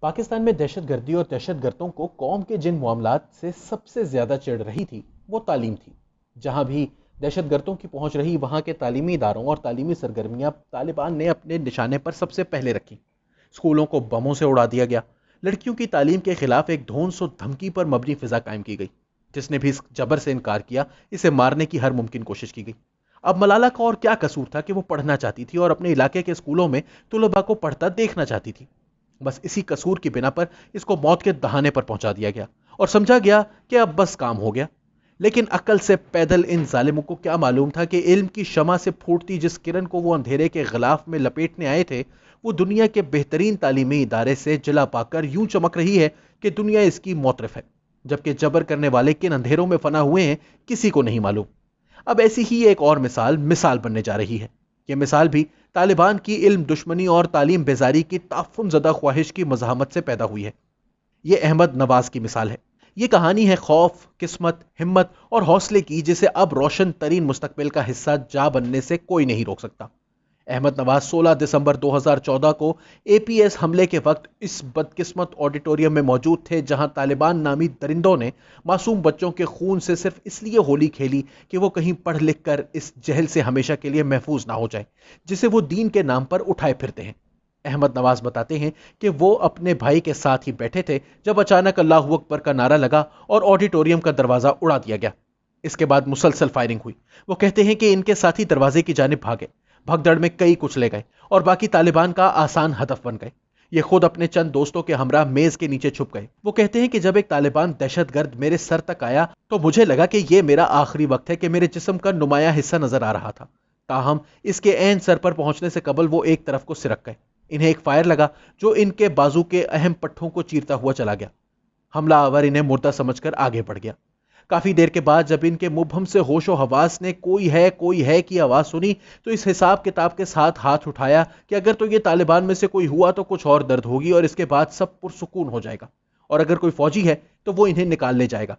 پاکستان میں دہشت گردی اور دہشت گردوں کو قوم کے جن معاملات سے سب سے زیادہ چڑھ رہی تھی وہ تعلیم تھی۔ جہاں بھی دہشت گردوں کی پہنچ رہی وہاں کے تعلیمی اداروں اور تعلیمی سرگرمیاں طالبان نے اپنے نشانے پر سب سے پہلے رکھی۔ اسکولوں کو بموں سے اڑا دیا گیا، لڑکیوں کی تعلیم کے خلاف ایک دھونس و دھمکی پر مبنی فضا قائم کی گئی۔ جس نے بھی اس جبر سے انکار کیا اسے مارنے کی ہر ممکن کوشش کی گئی۔ اب ملالہ کا اور کیا قصور تھا کہ وہ پڑھنا چاہتی تھی اور اپنے علاقے کے اسکولوں میں طلباء کو پڑھتا دیکھنا چاہتی تھی۔ بس اسی قصور کی بنا پر اس کو موت کے دہانے پر پہنچا دیا گیا اور سمجھا گیا کہ اب بس کام ہو گیا۔ لیکن عقل سے پیدل ان ظالموں کو کیا معلوم تھا کہ علم کی شمع سے پھوٹتی جس کرن کو وہ اندھیرے کے غلاف میں لپیٹنے آئے تھے وہ دنیا کے بہترین تعلیمی ادارے سے جلا پا کر یوں چمک رہی ہے کہ دنیا اس کی معترف ہے، جبکہ جبر کرنے والے کن اندھیروں میں فنا ہوئے ہیں کسی کو نہیں معلوم۔ اب ایسی ہی ایک اور مثال بننے جا رہی ہے۔ یہ مثال بھی طالبان کی علم دشمنی اور تعلیم بیزاری کی تعفن زدہ خواہش کی مزاحمت سے پیدا ہوئی ہے۔ یہ احمد نواز کی مثال ہے۔ یہ کہانی ہے خوف، قسمت، ہمت اور حوصلے کی جسے اب روشن ترین مستقبل کا حصہ جا بننے سے کوئی نہیں روک سکتا۔ احمد نواز 16 دسمبر 2014 کو اے پی ایس حملے کے وقت اس بدقسمت آڈیٹوریم میں موجود تھے جہاں طالبان نامی درندوں نے معصوم بچوں کے خون سے صرف اس لیے ہولی کھیلی کہ وہ کہیں پڑھ لکھ کر اس جہل سے ہمیشہ کے لیے محفوظ نہ ہو جائے جسے وہ دین کے نام پر اٹھائے پھرتے ہیں۔ احمد نواز بتاتے ہیں کہ وہ اپنے بھائی کے ساتھ ہی بیٹھے تھے جب اچانک اللہ اکبر کا نعرہ لگا اور آڈیٹوریم کا دروازہ اڑا دیا گیا۔ اس کے بعد مسلسل فائرنگ ہوئی۔ وہ کہتے ہیں کہ ان کے ساتھی دروازے کی جانب بھاگے، بھگدڑ میں کئی کچلے گئے اور باقی طالبان کا آسان ہدف بن گئے۔ یہ خود اپنے چند دوستوں کے ہمراہ میز کے نیچے چھپ گئے۔ وہ کہتے ہیں کہ جب ایک طالبان دہشت گرد میرے سر تک آیا تو مجھے لگا کہ یہ میرا آخری وقت ہے کہ میرے جسم کا نمایاں حصہ نظر آ رہا تھا، تاہم اس کے عین سر پر پہنچنے سے قبل وہ ایک طرف کو سرک گئے۔ انہیں ایک فائر لگا جو ان کے بازو کے اہم پٹھوں کو چیرتا ہوا چلا گیا۔ حملہ آور انہیں مردہ سمجھ کر آگے بڑھ گیا۔ کافی دیر کے بعد جب ان کے مبہم سے ہوش و حواس نے کوئی ہے کی آواز سنی تو اس حساب کتاب کے ساتھ ہاتھ اٹھایا کہ اگر تو یہ طالبان میں سے کوئی ہوا تو کچھ اور درد ہوگی اور اس کے بعد سب پرسکون ہو جائے گا، اور اگر کوئی فوجی ہے تو وہ انہیں نکال لے جائے گا۔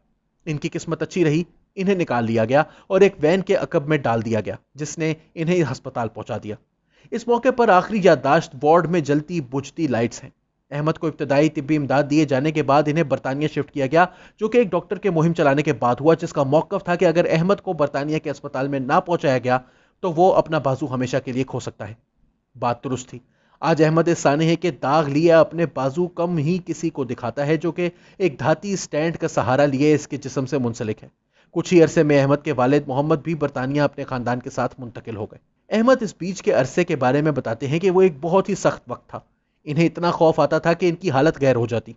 ان کی قسمت اچھی رہی، انہیں نکال لیا گیا اور ایک وین کے عقب میں ڈال دیا گیا جس نے انہیں ہسپتال پہنچا دیا۔ اس موقع پر آخری یادداشت وارڈ میں جلتی بجھتی لائٹس ہیں۔ احمد کو ابتدائی طبی امداد دیے جانے کے بعد انہیں برطانیہ شفٹ کیا گیا، جو کہ ایک ڈاکٹر کے مہم چلانے کے بعد ہوا جس کا موقف تھا کہ اگر احمد کو برطانیہ کے اسپتال میں نہ پہنچایا گیا تو وہ اپنا بازو ہمیشہ کے لیے کھو سکتا ہے۔ بات درست تھی۔ آج احمد اس سانحے کے داغ لیے اپنے بازو کم ہی کسی کو دکھاتا ہے جو کہ ایک دھاتی سٹینڈ کا سہارا لیے اس کے جسم سے منسلک ہے۔ کچھ ہی عرصے میں احمد کے والد محمد بھی برطانیہ اپنے خاندان کے ساتھ منتقل ہو گئے۔ احمد اس بیچ کے عرصے کے بارے میں بتاتے ہیں کہ وہ ایک بہت ہی سخت وقت تھا۔ انہیں اتنا خوف آتا تھا کہ ان کی حالت غیر ہو جاتی،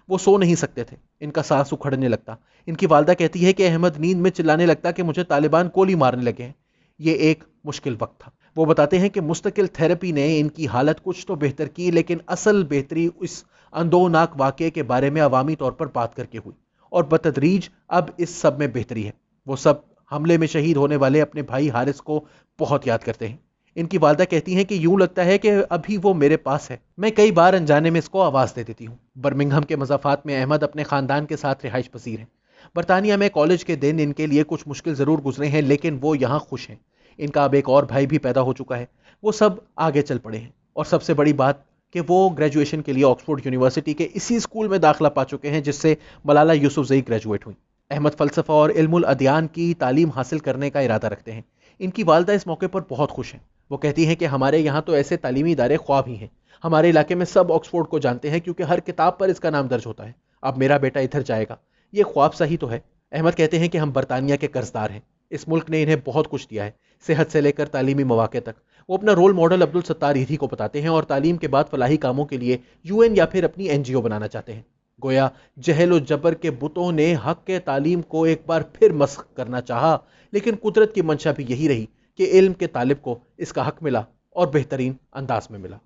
وہ سو نہیں سکتے تھے، ان کا سانس اکھڑنے لگتا۔ ان کی والدہ کہتی ہے کہ احمد نیند میں چلانے لگتا کہ مجھے طالبان گولی مارنے لگے ہیں۔ یہ ایک مشکل وقت تھا۔ وہ بتاتے ہیں کہ مستقل تھراپی نے ان کی حالت کچھ تو بہتر کی، لیکن اصل بہتری اس اندوہناک واقعے کے بارے میں عوامی طور پر بات کر کے ہوئی، اور بتدریج اب اس سب میں بہتری ہے۔ وہ سب حملے میں شہید ہونے والے اپنے بھائی حارث کو بہت یاد کرتے ہیں۔ ان کی والدہ کہتی ہیں کہ یوں لگتا ہے کہ ابھی وہ میرے پاس ہے، میں کئی بار انجانے میں اس کو آواز دے دیتی ہوں۔ برمنگھم کے مضافات میں احمد اپنے خاندان کے ساتھ رہائش پذیر ہیں۔ برطانیہ میں کالج کے دن ان کے لیے کچھ مشکل ضرور گزرے ہیں، لیکن وہ یہاں خوش ہیں۔ ان کا اب ایک اور بھائی بھی پیدا ہو چکا ہے، وہ سب آگے چل پڑے ہیں، اور سب سے بڑی بات کہ وہ گریجویشن کے لیے آکسفورڈ یونیورسٹی کے اسی اسکول میں داخلہ پا چکے ہیں جس سے ملالہ یوسفزئی گریجویٹ ہوئی۔ احمد فلسفہ اور علم الادیان کی تعلیم حاصل کرنے کا ارادہ رکھتے ہیں۔ ان کی والدہ اس موقع پر بہت خوش ہیں۔ وہ کہتی ہیں کہ ہمارے یہاں تو ایسے تعلیمی ادارے خواب ہی ہیں، ہمارے علاقے میں سب آکسفورڈ کو جانتے ہیں کیونکہ ہر کتاب پر اس کا نام درج ہوتا ہے۔ اب میرا بیٹا ادھر جائے گا، یہ خواب سا ہی تو ہے۔ احمد کہتے ہیں کہ ہم برطانیہ کے قرضدار ہیں، اس ملک نے انہیں بہت کچھ دیا ہے، صحت سے لے کر تعلیمی مواقع تک۔ وہ اپنا رول ماڈل عبدالستار ایدھی کو بتاتے ہیں اور تعلیم کے بعد فلاحی کاموں کے لیے یو این یا پھر اپنی این جی او بنانا چاہتے ہیں۔ گویا جہل و جبر کے بتوں نے حق کے تعلیم کو ایک بار پھر مسخ کرنا چاہا، لیکن قدرت کی منشا بھی یہی رہی کہ علم کے طالب کو اس کا حق ملا اور بہترین انداز میں ملا۔